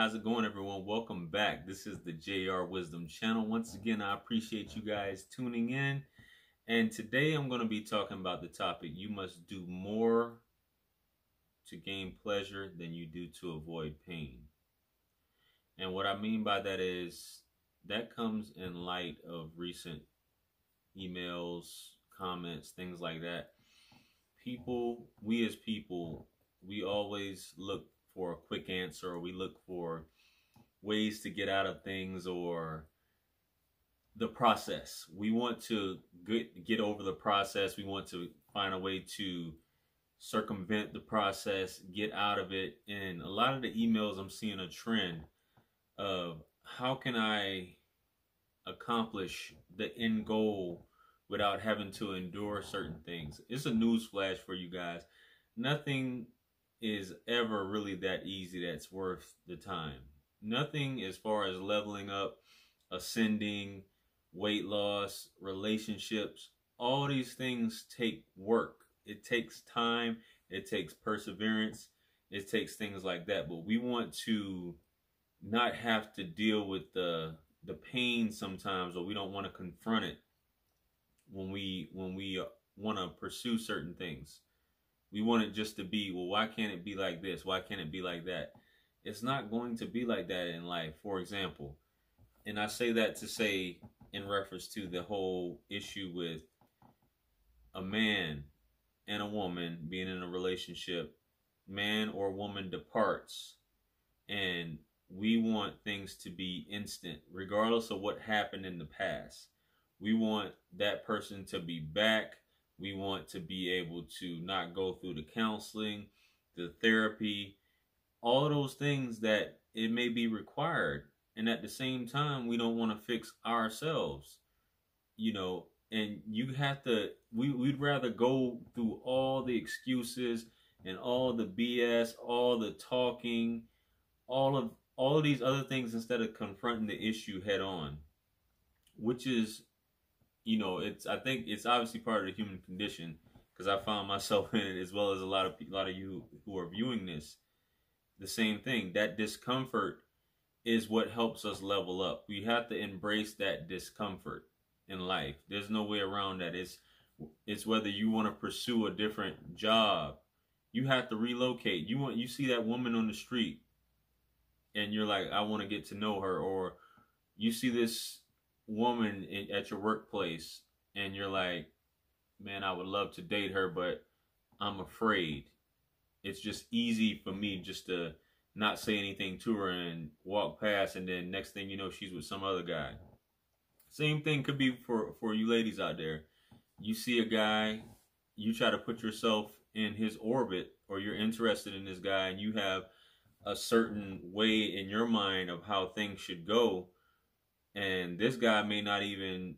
how's it going, everyone? Welcome back. This is the JR Wisdom channel. Once again, I appreciate you guys tuning in. And today I'm going to be talking about the topic, you must do more to gain pleasure than you do to avoid pain. And what I mean by that is that comes in light of recent emails, comments, things like that. We as people, we always look for a quick answer, or we look for ways to get out of things, or the process. We want to get over the process. We want to find a way to circumvent the process, get out of it. And a lot of the emails, I'm seeing a trend of how can I accomplish the end goal without having to endure certain things. It's a news flash for you guys. Nothing is ever really that easy that's worth the time. Nothing as far as leveling up, ascending, weight loss, relationships, all these things take work. It takes time, it takes perseverance, it takes things like that. But we want to not have to deal with the pain sometimes, or we don't want to confront it when we want to pursue certain things. We want it just to be, well, why can't it be like this? Why can't it be like that? It's not going to be like that in life, for example. And I say that to say in reference to the whole issue with a man and a woman being in a relationship. Man or woman departs, and we want things to be instant, regardless of what happened in the past. We want that person to be back. We want to be able to not go through the counseling, the therapy, all of those things that it may be required. And at the same time, we don't want to fix ourselves, and you have to, we'd rather go through all the excuses and all the BS, all the talking, all of these other things instead of confronting the issue head on, which is, I think it's obviously part of the human condition, because I found myself in it, as well as a lot of you who are viewing this. The same thing, that discomfort is what helps us level up. We have to embrace that discomfort in life. There's no way around that. It's whether you want to pursue a different job, you have to relocate. You see that woman on the street, and you're like, I want to get to know her. Or you see this woman at your workplace, and you're like, man, I would love to date her, but I'm afraid. It's just easy for me just to not say anything to her and walk past, and then next thing you know, she's with some other guy. Same thing could be for you ladies out there. You see a guy, you try to put yourself in his orbit, or you're interested in this guy, and you have a certain way in your mind of how things should go, and this guy may not even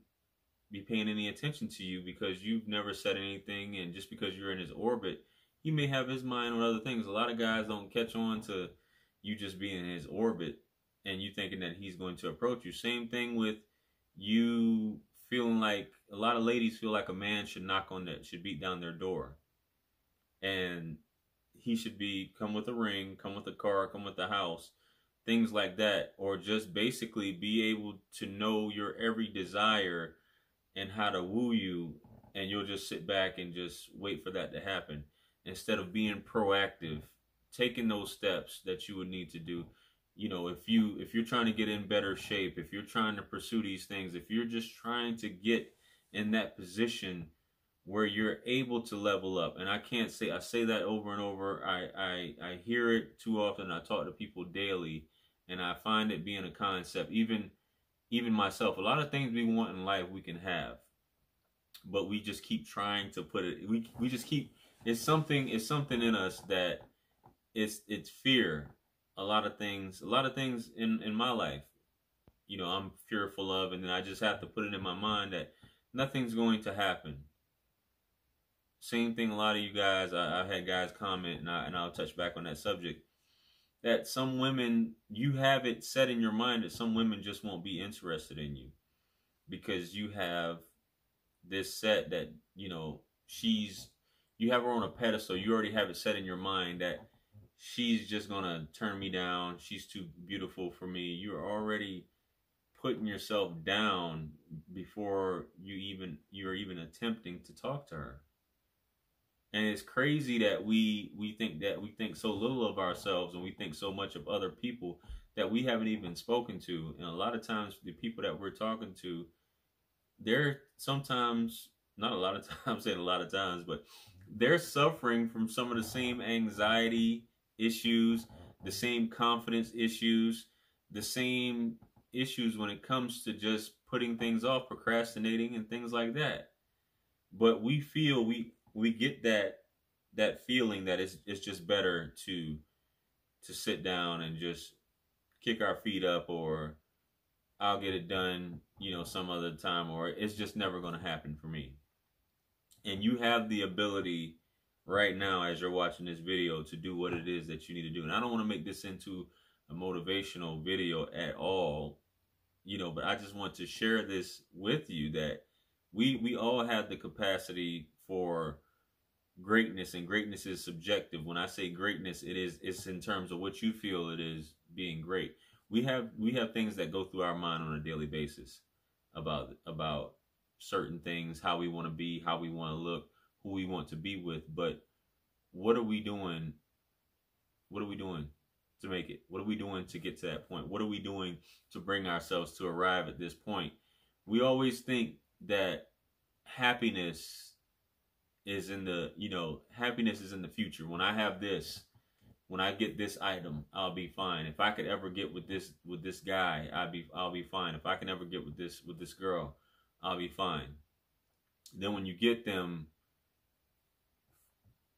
be paying any attention to you because you've never said anything, and just because you're in his orbit, he may have his mind on other things. A lot of guys don't catch on to you just being in his orbit and you thinking that he's going to approach you. Same thing with you feeling like, a lot of ladies feel like a man should should beat down their door, and he should come with a ring, come with a car, come with a house, things like that, or just basically be able to know your every desire and how to woo you, and you'll just sit back and just wait for that to happen, instead of being proactive, taking those steps that you would need to do. If you're trying to get in better shape, if you're trying to pursue these things, if you're just trying to get in that position where you're able to level up. And I say that over and over. I hear it too often. I talk to people daily, and I find it being a concept. Even myself, a lot of things we want in life we can have, but we just keep trying to put it. We just keep. It's something in us that it's fear. A lot of things in my life, I'm fearful of, and then I just have to put it in my mind that nothing's going to happen. Same thing, a lot of you guys, I've had guys comment, and I'll touch back on that subject, that some women, you have it set in your mind that some women just won't be interested in you because you have this set that, you have her on a pedestal. You already have it set in your mind that she's just gonna turn me down. She's too beautiful for me. You're already putting yourself down before you're even attempting to talk to her. And it's crazy that we think so little of ourselves, and we think so much of other people that we haven't even spoken to. And a lot of times the people that we're talking to, they're sometimes, not a lot of times, saying a lot of times, but they're suffering from some of the same anxiety issues, the same confidence issues, the same issues when it comes to just putting things off, procrastinating and things like that. But we feel we get that feeling that it's just better to sit down and just kick our feet up, or I'll get it done, some other time, or it's just never going to happen for me. And you have the ability right now, as you're watching this video, to do what it is that you need to do. And I don't want to make this into a motivational video at all, but I just want to share this with you that we all have the capacity for greatness, and greatness is subjective. When I say greatness, it's in terms of what you feel it is being great. We have things that go through our mind on a daily basis about certain things, how we want to be, how we want to look, who we want to be with. But what are we doing? What are we doing to make it? What are we doing to get to that point? What are we doing to bring ourselves to arrive at this point? We always think that happiness is in the, happiness is in the future. When I have this, when I get this item, I'll be fine. If I could ever get with this guy, I'll be fine. If I can ever get with this girl, I'll be fine. Then when you get them,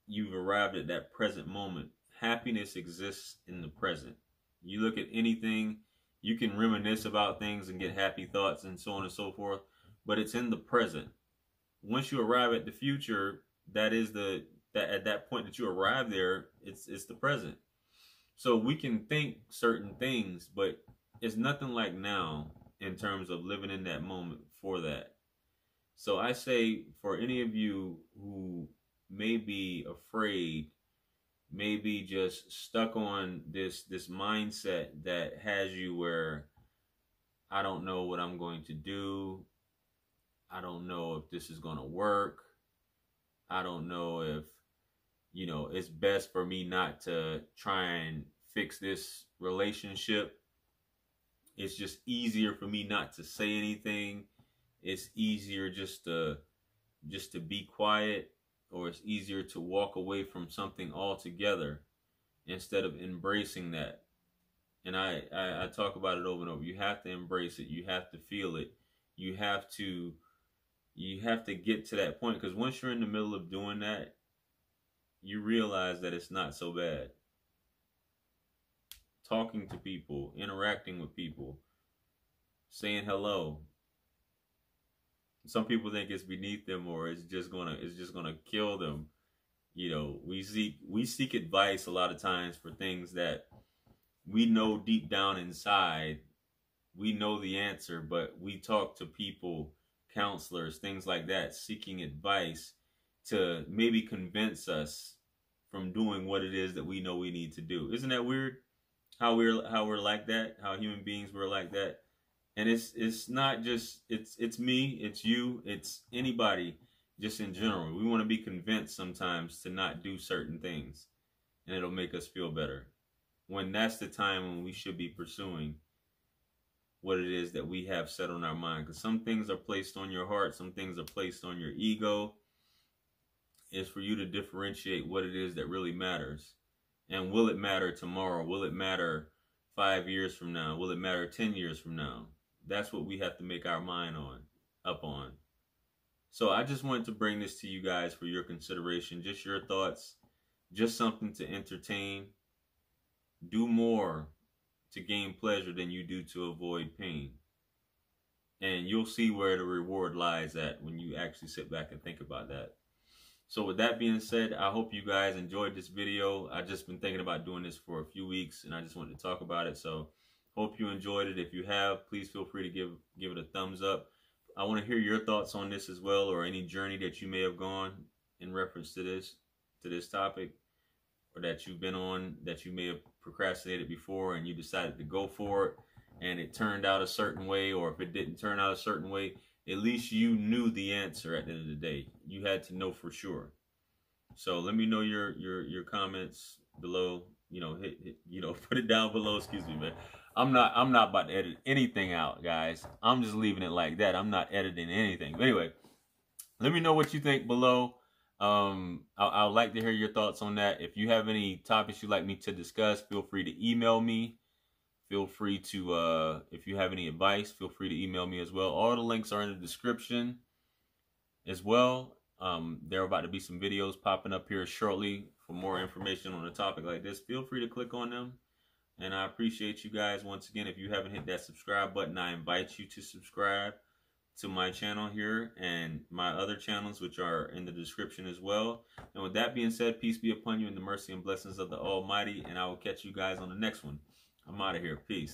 you've arrived at that present moment. Happiness exists in the present. You look at anything, you can reminisce about things and get happy thoughts and so on and so forth, but it's in the present. Once you arrive at the future, that at that point that you arrive there, it's the present. So we can think certain things, but it's nothing like now in terms of living in that moment for that. So I say, for any of you who may be afraid, maybe just stuck on this mindset that has you where, I don't know what I'm going to do. I don't know if this is going to work. I don't know if, it's best for me not to try and fix this relationship. It's just easier for me not to say anything. It's easier just to be quiet, or it's easier to walk away from something altogether instead of embracing that. And I talk about it over and over. You have to embrace it. You have to feel it. You have to get to that point, because once you're in the middle of doing that, you realize that it's not so bad. Talking to people, interacting with people, saying hello. Some people think it's beneath them, or it's just gonna kill them. We seek advice a lot of times for things that we know deep down inside, we know the answer, but we talk to people, counselors, things like that, seeking advice to maybe convince us from doing what it is that we know we need to do. Isn't that weird? How we're like that? How human beings were like that? And it's not just it's me, it's you, it's anybody, just in general. We want to be convinced sometimes to not do certain things, and it'll make us feel better. When that's the time when we should be pursuing what it is that we have set on our mind. Because some things are placed on your heart, some things are placed on your ego. It's for you to differentiate what it is that really matters. And will it matter tomorrow? Will it matter 5 years from now? Will it matter 10 years from now? That's what we have to make our mind up on. So I just wanted to bring this to you guys for your consideration. Just your thoughts. Just something to entertain. Do more to gain pleasure than you do to avoid pain. And you'll see where the reward lies at when you actually sit back and think about that. So with that being said, I hope you guys enjoyed this video. I've just been thinking about doing this for a few weeks, and I just wanted to talk about it. So hope you enjoyed it. If you have, please feel free to give it a thumbs up. I want to hear your thoughts on this as well, or any journey that you may have gone in reference to this topic. or that you've been on that you may have procrastinated before and you decided to go for it and it turned out a certain way, or if it didn't turn out a certain way, at least you knew the answer at the end of the day. You had to know for sure. So let me know your comments below. Put it down below. Excuse me, man. I'm not about to edit anything out, guys. I'm just leaving it like that. I'm not editing anything. But anyway, let me know what you think below. I'd like to hear your thoughts on that. If you have any topics you'd like me to discuss, feel free to email me. Feel free to, if you have any advice, feel free to email me as well. All the links are in the description as well. There are about to be some videos popping up here shortly for more information on a topic like this. Feel free to click on them. And I appreciate you guys. Once again, if you haven't hit that subscribe button, I invite you to subscribe to my channel here and my other channels, which are in the description as well. And with that being said, peace be upon you in the mercy and blessings of the Almighty. And I will catch you guys on the next one. I'm out of here. Peace.